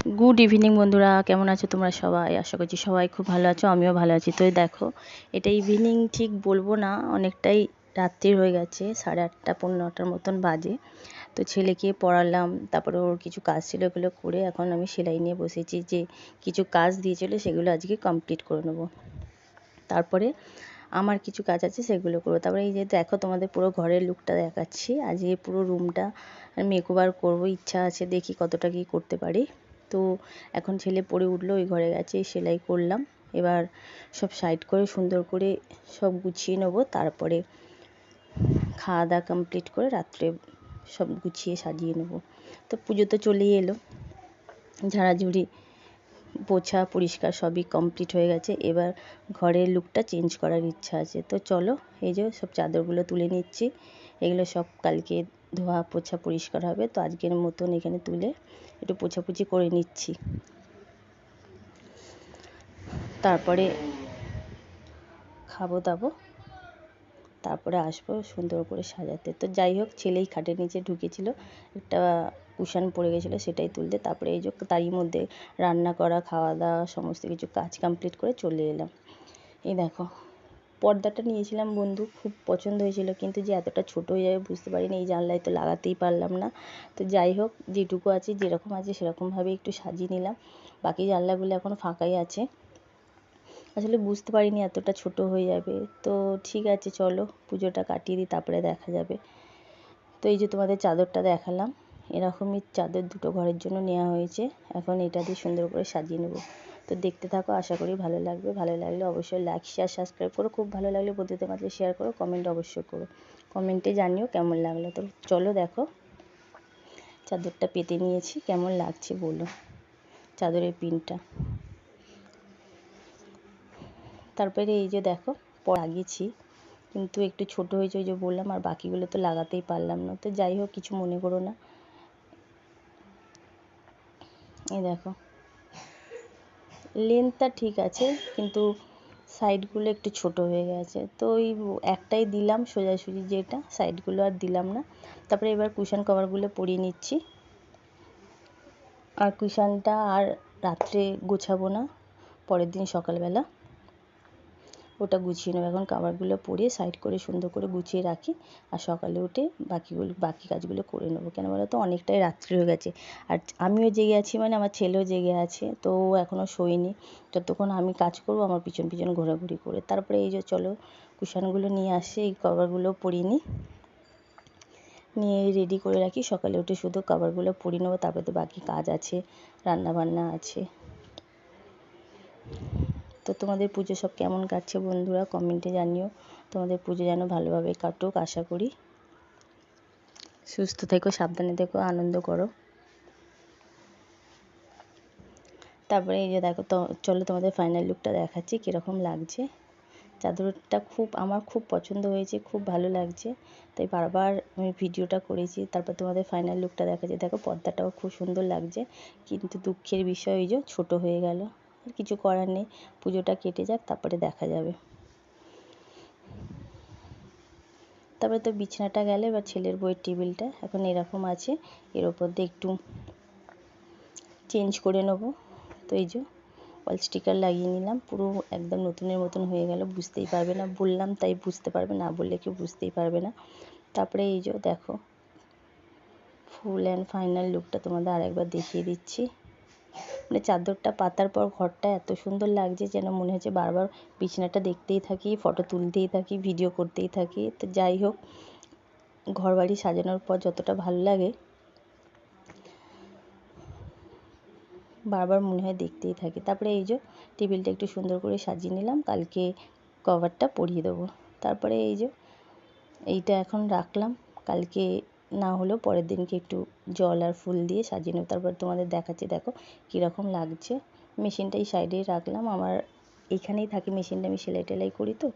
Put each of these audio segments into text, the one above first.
Good evening বন্ধুরা, কেমন আছো তোমরা সবাই? আশা করছি সবাই খুব ভালো আছো, আমিও ভালো আছি। তো দেখো, এটা ইভিনিং ঠিক বলবো না, অনেকটাই রাত্রির হয়ে গেছে, 8:30 পৌনে 9টার মতন বাজে। তো ছেলেকে পড়ালাম, তারপরে ওর কিছু কাজ ছিল, এগুলো করে এখন আমি সেলাই নিয়ে বসেছি। যে কিছু কাজ দিয়েছিল সেগুলো আজকে কমপ্লিট করে নেবো, তারপরে আমার কিছু কাজ আছে সেগুলো করবো। তারপরে এই যে দেখো, তোমাদের পুরো ঘরের লুকটা দেখাচ্ছি। আজকে পুরো রুমটা মেকওভার করবো, ইচ্ছা আছে, দেখি কতটা কি করতে পারি। তো এখন ছেলে পড়ে উঠলো, ওই ঘরে গেছে, সেলাই করলাম। এবার সব সাইড করে সুন্দর করে সব গুছিয়ে নেবো, তারপরে খাওয়া দাওয়া কমপ্লিট করে রাত্রে সব গুছিয়ে সাজিয়ে নেবো। তো পুজো তো চলেই এলো, ঝাড়াঝুড়ি পোছা পরিষ্কার সবই কমপ্লিট হয়ে গেছে। এবার ঘরের লুকটা চেঞ্জ করার ইচ্ছা আছে। তো চলো, এই যে সব চাদরগুলো তুলে নিচ্ছি, এগুলো সব কালকে ধোয়া পোছা পরিষ্কার হবে। তো আজকের মতন এখানে তুলে একটু পোছাপুছি করে নিচ্ছি, তারপরে খাবো দাবো, তারপরে আসবো সুন্দর করে সাজাতে। তো যাই হোক, ছেলেই খাটের নিচে ঢুকেছিল, একটা কুশান পড়ে গেছিলো, সেটাই তুলতে। তারপরে এই যে তারই মধ্যে রান্না করা, খাওয়া দাওয়া, সমস্ত কিছু কাজ কমপ্লিট করে চলে এলাম। এই দেখো, পর্দাটা নিয়েছিলাম বন্ধু, খুব পছন্দ হয়েছিল, কিন্তু যে এতটা ছোট হয়ে যাবে বুঝতে পারিনি। এই জানলায় তো লাগাতেই পারলাম না। তো যাই হোক, যেটুকু আছে, যেরকম আছে সেরকমভাবে একটু সাজিয়ে নিলাম। বাকি জানলাগুলো এখন ফাঁকাই আছে, আসলে বুঝতে পারিনি এতটা ছোট হয়ে যাবে। তো ঠিক আছে, চলো পুজোটা কাটিয়ে দিই, তারপরে দেখা যাবে। তো এই যে তোমাদের চাদরটা দেখালাম, এরকমই চাদর দুটো ঘরের জন্য নেওয়া হয়েছে। এখন এটা দিয়ে সুন্দর করে সাজিয়ে নেব। তো দেখতে থাকো, আশা করি ভালো লাগবে। ভালো লাগলে অবশ্যই লাইক শেয়ার সাবস্ক্রাইব করো, খুব ভালো লাগলে বন্ধুদের মাঝে শেয়ার করো, কমেন্ট অবশ্যই করো, কমেন্টে জানিও কেমন লাগলো। তো চলো দেখো, চাদরটা পেতে নিয়েছি, কেমন লাগছে বলো চাদরের পিনটা। তারপরে এই যে দেখো, লাগিয়েছি, কিন্তু একটু ছোট হয়েছে, ওই যে বললাম, আর বাকিগুলো তো লাগাতেই পারলাম না। তো যাই হোক, কিছু মনে করো না। এই দেখো, লেন্থটা ঠিক আছে, কিন্তু সাইডগুলো একটু ছোট হয়ে গেছে। তো ওই একটাই দিলাম সোজাসুজি, যেটা সাইডগুলো আর দিলাম না। তারপরে এবার কুশন কভারগুলো পরিয়ে নিচ্ছি। আর কুশনটা আর রাত্রে গোছাবো না, পরের দিন সকালবেলা ওটা গুছিয়ে নেবো। এখন কাভারগুলো পরিয়ে সাইড করে সুন্দর করে গুছিয়ে রাখি, আর সকালে উঠে বাকি কাজগুলো করে নেবো। কেন বলো তো, অনেকটাই রাত্রি হয়ে গেছে, আর আমিও জেগে আছি, মানে আমার ছেলেও জেগে আছে। তো ও এখনও শোয়নি, যতক্ষণ আমি কাজ করবো আমার পিছন পিছন ঘোরাঘুরি করে। তারপরে এই যে চলো, কুশনগুলো নিয়ে আসি, এই কভারগুলো পরিয়ে নিয়ে রেডি করে রাখি। সকালে উঠে শুধু কভারগুলো পরিয়ে নেবো, তারপরে তো বাকি কাজ আছে, রান্না বান্না আছে। তো তোমাদের পুজো সব কেমন কাটছে বন্ধুরা, কমেন্টে জানিও। তোমাদের পুজো যেন ভালোভাবে কাটুক, আশা করি। সুস্থ থেকো, সাবধানে থেকো, আনন্দ করো। তারপরে এই যে দেখো, তো চলো তোমাদের ফাইনাল লুকটা দেখাচ্ছি কীরকম লাগছে। চাদরটা আমার খুব পছন্দ হয়েছে, খুব ভালো লাগছে, তাই বারবার আমি ভিডিওটা করেছি। তারপর তোমাদের ফাইনাল লুকটা দেখাচ্ছি। দেখো, পর্দাটাও খুব সুন্দর লাগছে, কিন্তু দুঃখের বিষয় ওই যে ছোটো হয়ে গেল। আর কিছু করার নেই, পুজোটা কেটে যাক, তারপরে দেখা যাবে। তারপরে তো বিছানাটা গেলে, এবার ছেলের বইয়ের টেবিলটা এখন এরকম আছে, এর ওপর দিয়ে একটু চেঞ্জ করে নেবো। তো এই যে ওয়াল স্টিকার লাগিয়ে নিলাম, পুরো একদম নতুনের মতন হয়ে গেল, বুঝতেই পারবে না, বললাম তাই বুঝতে পারবে, না বললে কেউ বুঝতেই পারবে না। তারপরে এই যে দেখো, ফুল অ্যান্ড ফাইনাল লুকটা তোমাদের আরেকবার দেখিয়ে দিচ্ছি। মানে চাদরটা পাতার পর ঘরটা এত সুন্দর লাগছে, যেন মনে হচ্ছে বারবার বিছানাটা দেখতেই থাকি, ফটো তুলতেই থাকি, ভিডিও করতেই থাকি। তো যাই হোক, ঘর বাড়ি সাজানোর পর যতটা ভালো লাগে, বারবার মনে হয় দেখতেই থাকি। তারপরে এই যে টেবিলটা একটু সুন্দর করে সাজিয়ে নিলাম, কালকে কভারটা পরিয়ে দেবো। তারপরে এই যে এইটা এখন রাখলাম, কালকে না হলেও পরের দিনকে একটু জল আর ফুল দিয়ে সাজিয়ে নেব। তারপর তোমাদের দেখাচ্ছি, দেখো কীরকম লাগছে। মেশিনটা এই সাইডেই রাখলাম, আমার এইখানেই থাকে মেশিনটা, আমি সেলাই টেলাই করি, তো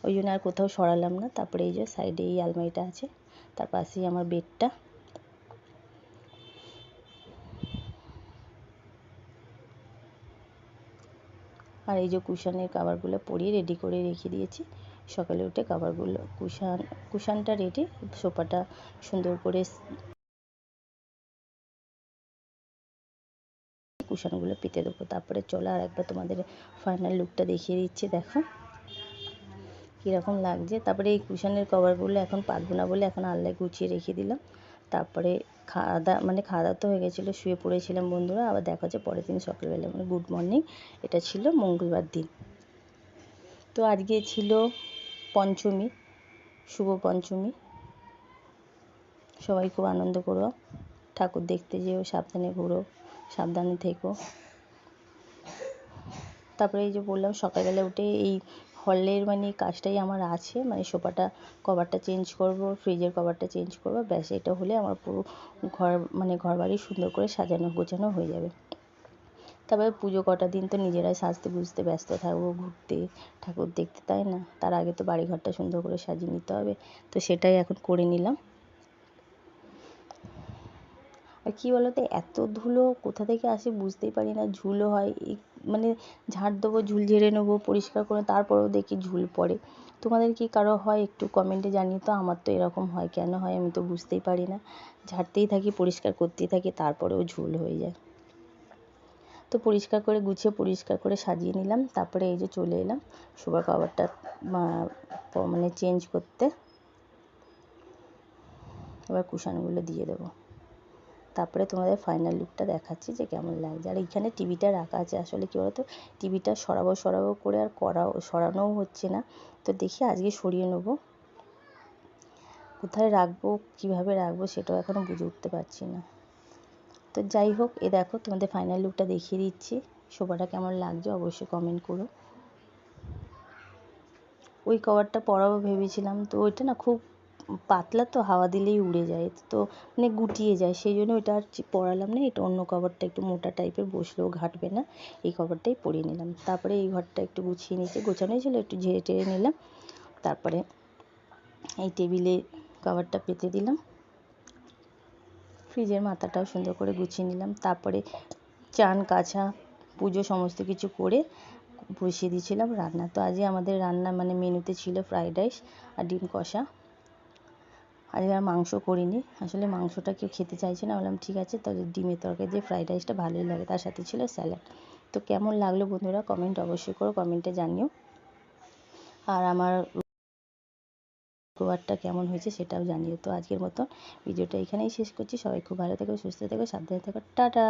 ওই জন্য আর কোথাও সরালাম না। তারপরে এই যে সাইডে এই আলমারিটা আছে, তার পাশেই আমার বেডটা। আর এই যে কুশানের কভারগুলো পরিয়ে রেডি করে রেখে দিয়েছি। সকালে উঠে কভারগুলো, কুশানটা রেডি, সোফাটা সুন্দর করে কুশনগুলো পেতে দেবো। তারপরে চলো আর একবার তোমাদের ফাইনাল লুকটা দেখিয়ে দিচ্ছি, দেখো কীরকম লাগছে। তারপরে এই কুশনের কভারগুলো এখন পাতবো না বলে এখন আলনায় গুছিয়ে রেখে দিলাম। তারপরে খাওয়া দাওয়া তো হয়ে গেছিলো, শুয়ে পড়েছিলাম বন্ধুরা। আবার দেখা হচ্ছে পরের দিন সকালবেলা, মানে গুড মর্নিং। এটা ছিল মঙ্গলবার দিন। তো আজকে ছিল পঞ্চমী, শুভ পঞ্চমী। সবাই খুব আনন্দ করো, ঠাকুর দেখতে যেও, সাবধানে ঘুরো, সাবধানে থেকো। তারপরে এই যে বললাম সকালবেলা উঠে এই হলের মানে কাজটাই আমার আছে, মানে সোফাটা কভারটা চেঞ্জ করব, ফ্রিজের কভারটা চেঞ্জ করব, ব্যাস এটা হলে আমার পুরো ঘর বাড়ি সুন্দর করে সাজানো গোছানো হয়ে যাবে। তারপরে পুজো কটা দিন তো নিজেরাই সাজতে বুঝতে ব্যস্ত থাকবো, ঘুরতে, ঠাকুর দেখতে, তাই না? তার আগে তো বাড়িঘরটা সুন্দর করে সাজিয়ে নিতে হবে, তো সেটাই এখন করে নিলাম। আর কী বলো তো, এত ধুলো কোথা থেকে আসে বুঝতেই পারি না। ঝুলও হয়, মানে ঝাড় দেবো, ঝুল ঝেড়ে নেবো পরিষ্কার করে, তারপরেও দেখি ঝুল পড়ে। তোমাদের কি কারো হয় একটু কমেন্টে জানিয়ে তো। আমার তো এরকম হয়, কেন হয় আমি তো বুঝতেই পারি না। ঝাড়তেই থাকি, পরিষ্কার করতেই থাকি, তারপরেও ঝুল হয়ে যায়। তো পরিষ্কার করে গুছিয়ে পরিষ্কার করে সাজিয়ে নিলাম। তারপরে এই যে চলে এলাম শোবার কভারটা মানে চেঞ্জ করতে। এবার কুশনগুলো দিয়ে দেবো। তারপরে তোমাদের ফাইনাল লুকটা দেখাচ্ছি যে কেমন লাগছে। আর এইখানে টিভিটা রাখা আছে, আসলে কী বলতো, টিভিটা সরাবো করে আর সরানোও হচ্ছে না। তো দেখি আজকে সরিয়ে নেবো। কোথায় রাখবো, কীভাবে রাখবো সেটাও এখনও বুঝে উঠতে পারছি না। তো যাই হোক, এ দেখো তোমাদের ফাইনাল লুকটা দেখিয়ে দিচ্ছি। সোফাটা কেমন লাগছে অবশ্যই কমেন্ট করো। ওই কভারটা পরাবো ভেবেছিলাম, তো ওইটা না খুব পাতলা, তো হাওয়া দিলেই উড়ে যায়, তো মানে গুটিয়ে যায়, সেই জন্য ওইটা আর পরালাম না। এটা অন্য কভারটা একটু মোটা টাইপের, বসলেও ঘাটবে না, এই কভারটাই পরিয়ে নিলাম। তারপরে এই ঘরটা একটু গুছিয়ে নিয়েছি, গোছানোই ছিল, একটু ঝেড়ে টেড়ে নিলাম। তারপরে এই টেবিলে কভারটা পেতে দিলাম, ফ্রিজের মাথাটাও সুন্দর করে গুছিয়ে নিলাম। তারপরে চান কাছা পুজো সমস্ত কিছু করে বসিয়ে দিয়েছিলাম রান্না। তো আজকে আমাদের রান্না মানে মেনুতে ছিল ফ্রাইড রাইস আর ডিম কষা। আজকে আর মাংস করিনি, আসলে মাংসটা কেউ খেতে চাইছে না। বললাম ঠিক আছে, তাহলে ডিমের তরকারি দিয়ে ফ্রাইড রাইসটা ভালোই লাগে, তার সাথে ছিল স্যালাড। তো কেমন লাগলো বন্ধুরা কমেন্ট অবশ্যই করো, কমেন্টে জানিও। আর আমার কভারটা কেমন হয়েছে সেটাও জানিও। তো আজকের মতো ভিডিওটা এখানেই শেষ করছি। সবাই খুব ভালো থেকো, সুস্থ থেকো, সাবধানে থেকো, টাটা।